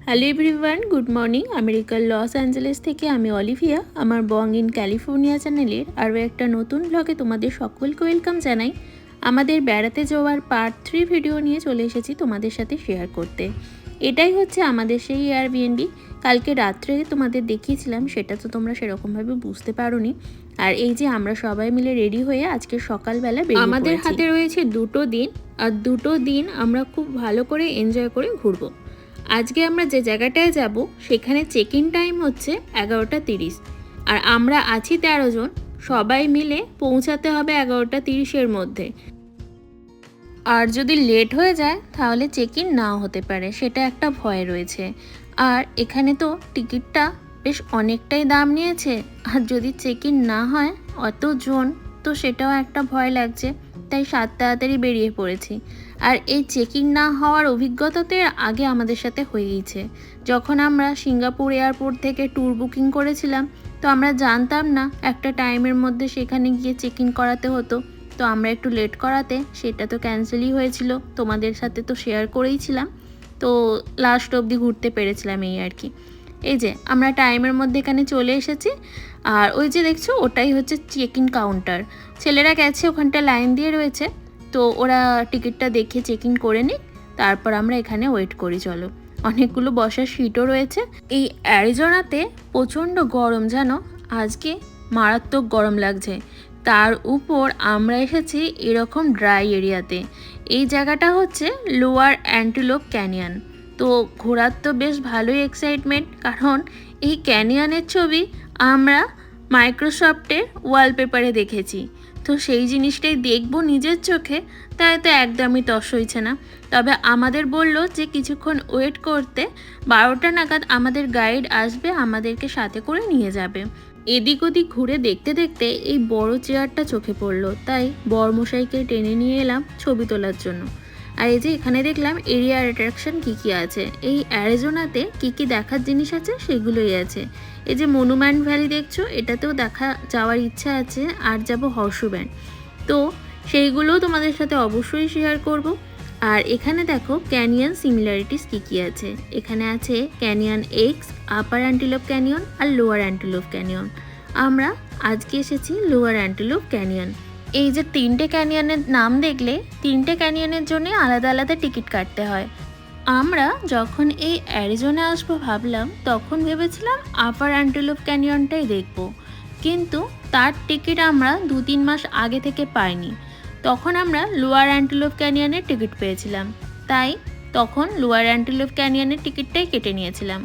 Hello everyone, good morning. আমেরিকার Los Angeles থেকে আমি অলিভিয়া আমার বং ইন ক্যালিফোর্নিয়া চ্যানেলের আরও একটা নতুন ব্লগে তোমাদের সকলকে ওয়েলকাম জানাই। আমাদের বেড়াতে যাওয়ার পার্ট 3 ভিডিও নিয়ে চলে এসেছি তোমাদের সাথে শেয়ার করতে। এটাই হচ্ছে আমাদের সেই এয়ারবিএনবি। কালকে রাত্রে তোমাদের দেখিয়েছিলাম, সেটা তো তোমরা সেরকমভাবে বুঝতে পারোনি। আর এই যে আমরা সবাই মিলে রেডি হয়ে আজকে সকালবেলা বেরিয়ে আমাদের হাতে রয়েছে 2টো দিন, আর 2টো দিন আমরা খুব ভালো করে এনজয় করে ঘুরবো। আজকে আমরা যে জায়গাটায় যাব সেখানে চেক ইন টাইম হচ্ছে 11:30, আর আমরা আছি 13 জন। সবাই মিলে পৌঁছাতে হবে 11:30-এর মধ্যে। আর যদি লেট হয়ে যায় তাহলে চেক ইন নাও হতে পারে, সেটা একটা ভয় রয়েছে। আর এখানে তো টিকিটটা বেশ অনেকটাই দাম নিয়েছে, আর যদি চেক ইন না হয় অতজন, তো সেটাও একটা ভয় লাগছে। তাই তাড়াতাড়ি বেরিয়ে পড়েছি। আর এই চেকিং না হওয়ার অভিজ্ঞতাতে আগে আমাদের সাথে হয়ে গেছে। যখন আমরা সিঙ্গাপুর এয়ারপোর্ট থেকে ট্যুর বুকিং করেছিলাম, তো আমরা জানতাম না একটা টাইমের মধ্যে সেখানে গিয়ে চেক ইন করাতে হতো। তো আমরা একটু লেট করাতে সেটা তো ক্যান্সেলই হয়েছিল, তোমাদের সাথে তো শেয়ার করেইছিলাম। তো লাস্ট অবধি ঘুরতে পেরেছিলাম এই আর কি। এই যে আমরা টাইমের মধ্যে এখানে চলে এসেছি। আর ওই যে দেখছো ওটাই হচ্ছে চেক ইন কাউন্টার। ছেলেরা গেছে, ওখানটা লাইন দিয়ে রয়েছে। তো ওরা টিকিটটা দেখে চেক ইন করে নিক, তারপর আমরা এখানে ওয়েট করি। চলো, অনেকগুলো বসার সিটও রয়েছে। এই অ্যারিজোনাতে প্রচণ্ড গরম, জানো আজকে মারাত্মক গরম লাগছে। তার উপর আমরা এসেছি এরকম ড্রাই এরিয়াতে। এই জায়গাটা হচ্ছে লোয়ার অ্যান্টিলোপ ক্যানিয়ন। তো ঘোরার তো বেশ ভালোই এক্সাইটমেন্ট, কারণ এই ক্যানিয়নের ছবি আমরা মাইক্রোসফটের ওয়ালপেপারে দেখেছি। তো সেই জিনিসটাই দেখবো নিজের চোখে, তাই তো একদমই তস হইছে না। তবে আমাদের বলল যে কিছুক্ষণ ওয়েট করতে, 12টা নাগাদ আমাদের গাইড আসবে, আমাদেরকে সাথে করে নিয়ে যাবে। এদিক ওদিক ঘুরে দেখতে দেখতে এই বড় চেয়ারটা চোখে পড়লো, তাই বরমশাইকে টেনে নিয়ে এলাম ছবি তোলার জন্য। আর এই যে এখানে দেখলাম এরিয়ার অ্যাট্রাকশন কী কী আছে, এই অ্যারিজোনাতে কী কী দেখার জিনিস আছে সেগুলোই আছে। এই যে মনুমেন্ট ভ্যালি দেখছো, এটাতেও যাওয়ার ইচ্ছা আছে। আর যাব হর্সু ব্যান্ড, তো সেইগুলোও তোমাদের সাথে অবশ্যই শেয়ার করব। আর এখানে দেখো ক্যানিয়ন সিমিলারিটিস কী কী আছে। এখানে আছে ক্যানিয়ন এক্স, আপার অ্যান্টিলোপ ক্যানিয়ন আর লোয়ার অ্যান্টিলোপ ক্যানিয়ন। আমরা আজকে এসেছি লোয়ার অ্যান্টিলোপ ক্যানিয়ন। এই যে 3টে ক্যানিয়নের নাম দেখলে, 3টে ক্যানিয়নের জন্য আলাদা আলাদা টিকিট কাটতে হয়। আমরা যখন এই অ্যারিজোনা আসবো ভাবলাম, তখন ভেবেছিলাম আপার অ্যান্টিলোপ ক্যানিয়নটাই দেখব, কিন্তু তার টিকিট আমরা 2-3 মাস আগে থেকে পাইনি। তখন আমরা লোয়ার অ্যান্টিলোপ ক্যানিয়নের টিকিট পেয়েছিলাম, তাই তখন লোয়ার অ্যান্টিলোপ ক্যানিয়নের টিকিটটাই কেটে নিয়েছিলাম।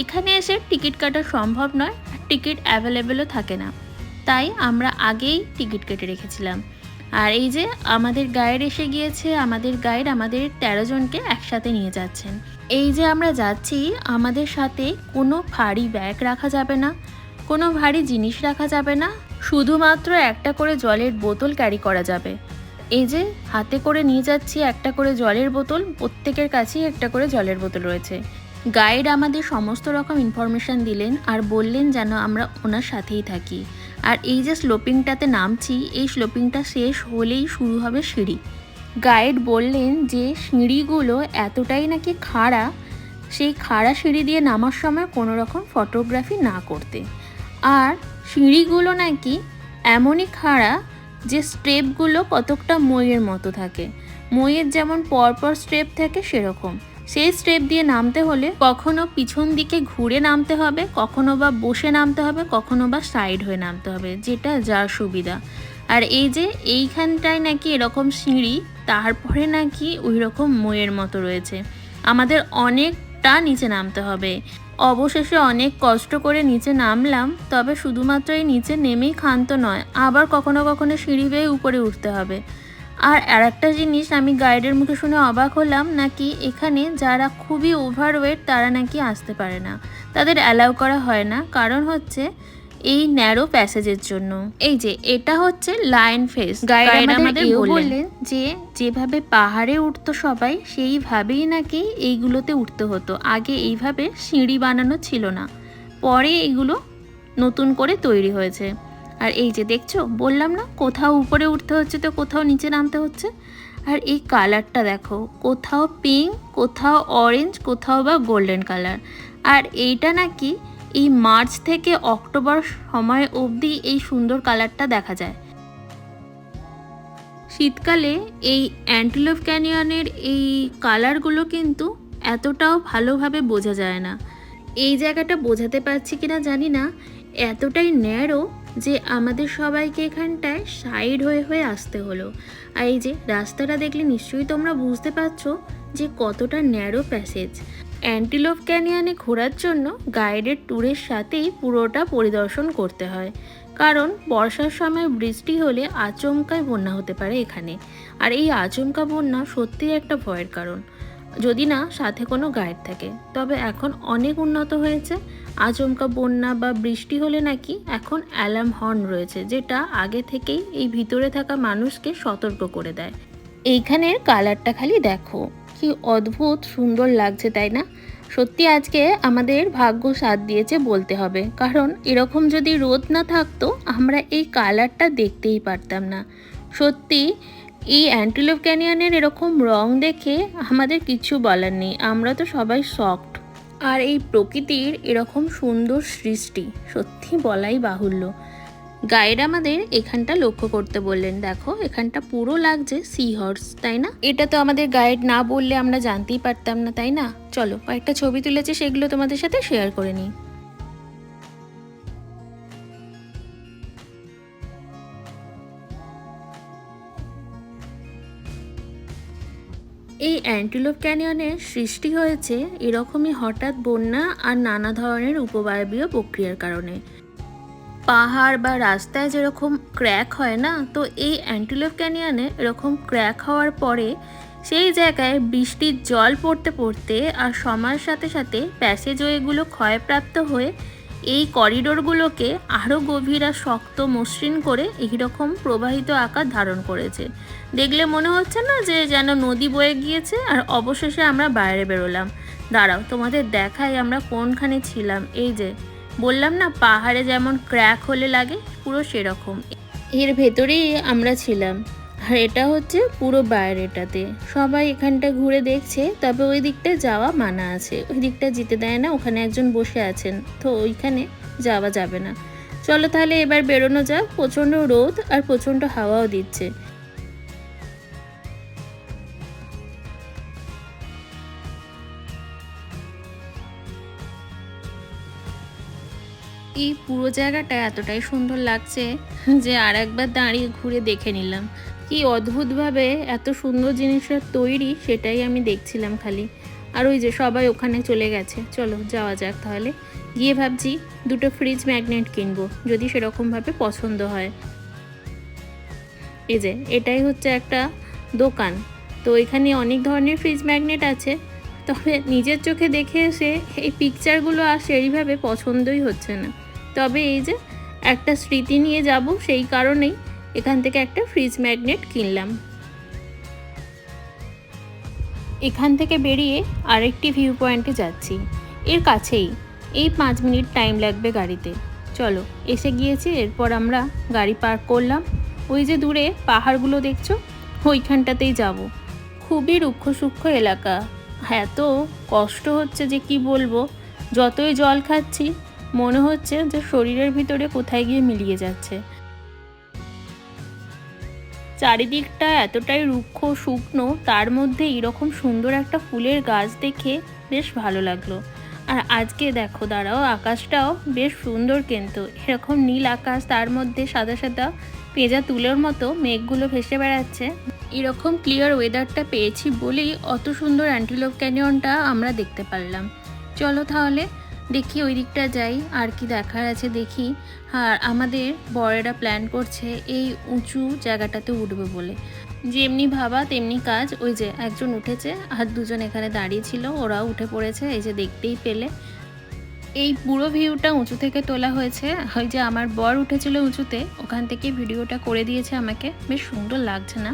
এখানে এসে টিকিট কাটা সম্ভব নয়, আর টিকিট অ্যাভেলেবেলও থাকে না, তাই আমরা আগেই টিকিট কেটে রেখেছিলাম। আর এই যে আমাদের গাইড এসে গিয়েছে, আমাদের গাইড আমাদের 13 জনকে একসাথে নিয়ে যাচ্ছেন। এই যে আমরা যাচ্ছি, আমাদের সাথে কোনো ভারী ব্যাগ রাখা যাবে না, কোনো ভারী জিনিস রাখা যাবে না, শুধুমাত্র একটা করে জলের বোতল ক্যারি করা যাবে। এই যে হাতে করে নিয়ে যাচ্ছি একটা করে জলের বোতল, প্রত্যেকের কাছেই একটা করে জলের বোতল রয়েছে। গাইড আমাদের সমস্ত রকম ইনফরমেশান দিলেন আর বললেন যেন আমরা ওনার সাথেই থাকি। আর এই যে স্লোপিংটাতে নামছি, এই স্লোপিংটা শেষ হলেই শুরু হবে সিঁড়ি। গাইড বললেন যে সিঁড়িগুলো এতটাই নাকি খাড়া, সেই খাড়া সিঁড়ি দিয়ে নামার সময় কোনো রকম ফটোগ্রাফি না করতে। আর সিঁড়িগুলো নাকি এমনই খাড়া যে স্টেপগুলো কতকটা মইয়ের মতো থাকে, মইয়ের যেমন পরপর স্টেপ থাকে সেরকম। সেই স্টেপ দিয়ে নামতে হলে কখনো পিছন দিকে ঘুরে নামতে হবে, কখনো বা বসে নামতে হবে, কখনো বা সাইড হয়ে নামতে হবে, যেটা যার সুবিধা। আর এই যে এইখানটায় নাকি এরকম সিঁড়ি, তারপরে নাকি ওই রকম মইয়ের মতো রয়েছে। আমাদের অনেকটা নিচে নামতে হবে। অবশেষে অনেক কষ্ট করে নিচে নামলাম, তবে শুধুমাত্র এই নিচে নেমেই ক্ষান্ত নয়, আবার কখনো কখনো সিঁড়ি বেয়ে উপরে উঠতে হবে। আর একটা জিনিস আমি গাইডের মুখে শুনে অবাক হলাম, নাকি এখানে যারা খুবই ওভারওয়েট তারা নাকি আসতে পারে না, তাদের অ্যালাউ করা হয় না, কারণ হচ্ছে এই ন্যারো প্যাসেজের জন্য। এই যে এটা হচ্ছে লায়ন ফেস। গাইড আমাদের বললেন যে যেভাবে পাহাড়ে উঠতো সবাই, সেইভাবেই নাকি এইগুলোতে উঠতে হতো। আগে এইভাবে সিঁড়ি বানানো ছিল না, পরে এইগুলো নতুন করে তৈরি হয়েছে। আর এই যে দেখছো, বললাম না কোথাও উপরে উঠতে হচ্ছে তো কোথাও নিচে নামতে হচ্ছে। আর এই কালারটা দেখো, কোথাও পিঙ্ক, কোথাও অরেঞ্জ, কোথাও বা গোল্ডেন কালার। আর এইটা নাকি এই মার্চ থেকে অক্টোবর সময় অবধি এই সুন্দর কালারটা দেখা যায়। শীতকালে এই অ্যান্টিলোপ ক্যানিয়নের এই কালারগুলো কিন্তু এতটাও ভালোভাবে বোঝা যায় না। এই জায়গাটা বোঝাতে পারছি কিনা জানি না, এতটাই ন্যারো যে আমাদের সবাইকে এখানটায় সাইড হয়ে হয়ে আসতে হলো। আর এই যে রাস্তাটা দেখলে নিশ্চয়ই তোমরা বুঝতে পারছো যে কতটা ন্যারো প্যাসেজ। অ্যান্টিলোপ ক্যানিয়নে ঘোরার জন্য গাইডেড ট্যুরের সাথেই পুরোটা পরিদর্শন করতে হয়, কারণ বর্ষার সময় বৃষ্টি হলে আচমকাই বন্যা হতে পারে এখানে। আর এই আচমকা বন্যা সত্যিই একটা ভয়ের কারণ, যদি না সাথে কোনো গাইড থাকে। তবে এখন অনেক উন্নত হয়েছে, আচমকা বন্যা বা বৃষ্টি হলে নাকি এখন অ্যালার্ম হর্ন রয়েছে, যেটা আগে থেকেই এই ভিতরে থাকা মানুষকে সতর্ক করে দেয়। এইখানের কালারটা খালি দেখো, কি অদ্ভুত সুন্দর লাগছে, তাই না? সত্যি আজকে আমাদের ভাগ্য সাথ দিয়েছে বলতে হবে, কারণ এরকম যদি রোদ না থাকতো আমরা এই কালারটা দেখতেই পারতাম না। সত্যি এই অ্যান্টিলোপ ক্যানিয়নের এরকম রং দেখে আমাদের কিছু বলার নেই, আমরা তো সবাই শকড। আর এই প্রকৃতির এরকম সুন্দর সৃষ্টি সত্যি বলাই বাহুল্য। গাইড আমাদের এখানটা লক্ষ্য করতে বললেন, দেখো এখানটা পুরো লাগছে সি হর্স, তাই না? এটা তো আমাদের গাইড না বললে আমরা জানতেই পারতাম না, তাই না? চলো কয়েকটা ছবি তুলেছে, সেগুলো তোমাদের সাথে শেয়ার করে নিই। এই অ্যান্টিলোপ ক্যানিয়নের সৃষ্টি হয়েছে এরকমই হঠাৎ বন্যা আর নানা ধরনের উপবায়বীয় প্রক্রিয়ার কারণে। পাহাড় বা রাস্তায় যেরকম ক্র্যাক হয় না, তো এই অ্যান্টিলোপ ক্যানিয়নে এরকম ক্র্যাক হওয়ার পরে সেই জায়গায় বৃষ্টির জল পড়তে পড়তে আর সময়ের সাথে সাথে প্যাসেজওয়েগুলো ক্ষয়প্রাপ্ত হয়ে এই করিডোরগুলোকে আরও গভীর আর শক্ত মসৃণ করে এইরকম প্রবাহিত আকার ধারণ করেছে। দেখলে মনে হচ্ছে না যে যেন নদী বয়ে গিয়েছে আর অবশেষে আমরা বাইরে বেরোলাম। দাঁড়াও তোমাদের দেখাই আমরা কোনখানে ছিলাম। এই যে বললাম না পাহাড়ে যেমন ক্র্যাক হলে লাগে, পুরো সেরকম এর ভেতরেই আমরা ছিলাম। আর এটা হচ্ছে পুরো বাইরেটাতে, সবাই এখানটা ঘুরে দেখছে, তবে ওই দিকটা যাওয়া মানা আছে, ওই দিকটা যেতে দেয় না, ওখানে একজন বসে আছেন, তো ওইখানে যাওয়া যাবে না। চলো তাহলে এবার বেরোনো যাক, প্রচণ্ড রোদ আর প্রচণ্ড হাওয়াও দিচ্ছে। এই পুরো জায়গাটা এতটাই সুন্দর লাগছে যে আর একবার দাঁড়িয়ে ঘুরে দেখে নিলাম। কি অদ্ভুতভাবে এত সুন্দর জিনিসের তৈরি সেটাই আমি দেখছিলাম খালি। আর ওই যে সবাই ওখানে চলে গেছে, চলো যাওয়া যাক তাহলে। গিয়ে ভাবছি দুটো ফ্রিজ ম্যাগনেট কিনবো, যদি সেরকমভাবে পছন্দ হয়। এই যে এটাই হচ্ছে একটা দোকান, তো এখানে অনেক ধরনের ফ্রিজ ম্যাগনেট আছে, তবে নিজের চোখে দেখে এসে এই পিকচারগুলো আর সেইভাবে পছন্দই হচ্ছে না। তবে এই যে একটা স্মৃতি নিয়ে যাব, সেই কারণেই এখান থেকে একটা ফ্রিজ ম্যাগনেট কিনলাম। এখান থেকে বেরিয়ে আরেকটি ভিউ পয়েন্টে যাচ্ছি, এর কাছেই, এই 5 মিনিট টাইম লাগবে গাড়িতে। চলো এসে গিয়েছি, এরপর আমরা গাড়ি পার্ক করলাম। ওই যে দূরে পাহাড়গুলো দেখছো, ওইখানটাতেই যাব। খুবই রুক্ষ সূক্ষ্ম এলাকা, এত কষ্ট হচ্ছে যে কি বলবো। যতই জল খাচ্ছি মনে হচ্ছে যে শরীরের ভিতরে কোথায় গিয়ে মিলিয়ে যাচ্ছে। চারিদিকটা এতটাই রুক্ষ শুকনো, তার মধ্যে এরকম সুন্দর একটা ফুলের গাছ দেখে বেশ ভালো লাগলো। আর আজকে দেখো দাঁড়াও, আকাশটাও বেশ সুন্দর, কিন্তু এরকম নীল আকাশ, তার মধ্যে সাদা সাদা পেঁজা তুলোর মতো মেঘগুলো ভেসে বেড়াচ্ছে। এরকম ক্লিয়ার ওয়েদারটা পেয়েছি বলেই অত সুন্দর অ্যান্টিলোপ ক্যানিয়নটা আমরা দেখতে পারলাম। চলো তাহলে দেখি ওই দিকটা যাই, আর কি দেখার আছে দেখি। আর আমাদের বড়েরা প্ল্যান করছে এই উঁচু জায়গাটাতে উঠবে বলে। যেমনি ভাবা তেমনি কাজ, ওই যে একজন উঠেছে আর দুজন এখানে দাঁড়িয়ে ছিল, ওরাও উঠে পড়েছে, এই যে দেখতেই পেলে। এই পুরো ভিউটা উঁচু থেকে তোলা হয়েছে, ওই যে আমার বর উঠেছিল উঁচুতে, ওখান থেকে ভিডিওটা করে দিয়েছে আমাকে, বেশ সুন্দর লাগছে না?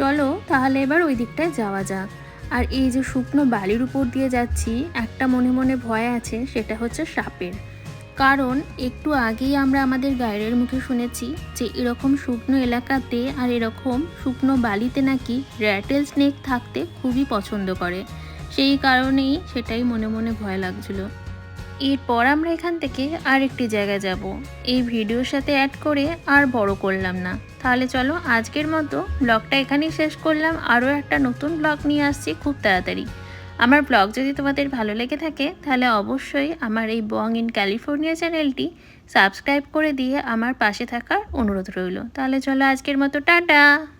চলো তাহলে এবার ওই দিকটায় যাওয়া যাক। আর এই যে শুকনো বালির উপর দিয়ে যাচ্ছি, একটা মনে মনে ভয় আছে, সেটা হচ্ছে সাপের। কারণ একটু আগেই আমরা আমাদের গাইডের মুখে শুনেছি যে এরকম শুকনো এলাকাতে আর এরকম শুকনো বালিতে নাকি র্যাটেল স্নেক থাকতে খুবই পছন্দ করে। সেই কারণেই সেটাই মনে মনে ভয় লাগছিল। এরপর আমরা এখান থেকে আরেকটি জায়গায় যাব, এই ভিডিওর সাথে অ্যাড করে আর বড় করলাম না। তাহলে চলো আজকের মতো ব্লগটা এখানেই শেষ করলাম। আরও একটা নতুন ব্লগ নিয়ে আসছি খুব তাড়াতাড়ি। আমার ব্লগ যদি তোমাদের ভালো লেগে থাকে তাহলে অবশ্যই আমার এই বং ইন ক্যালিফোর্নিয়া চ্যানেলটি সাবস্ক্রাইব করে দিয়ে আমার পাশে থাকার অনুরোধ রইল। তাহলে চলো আজকের মতো টাটা।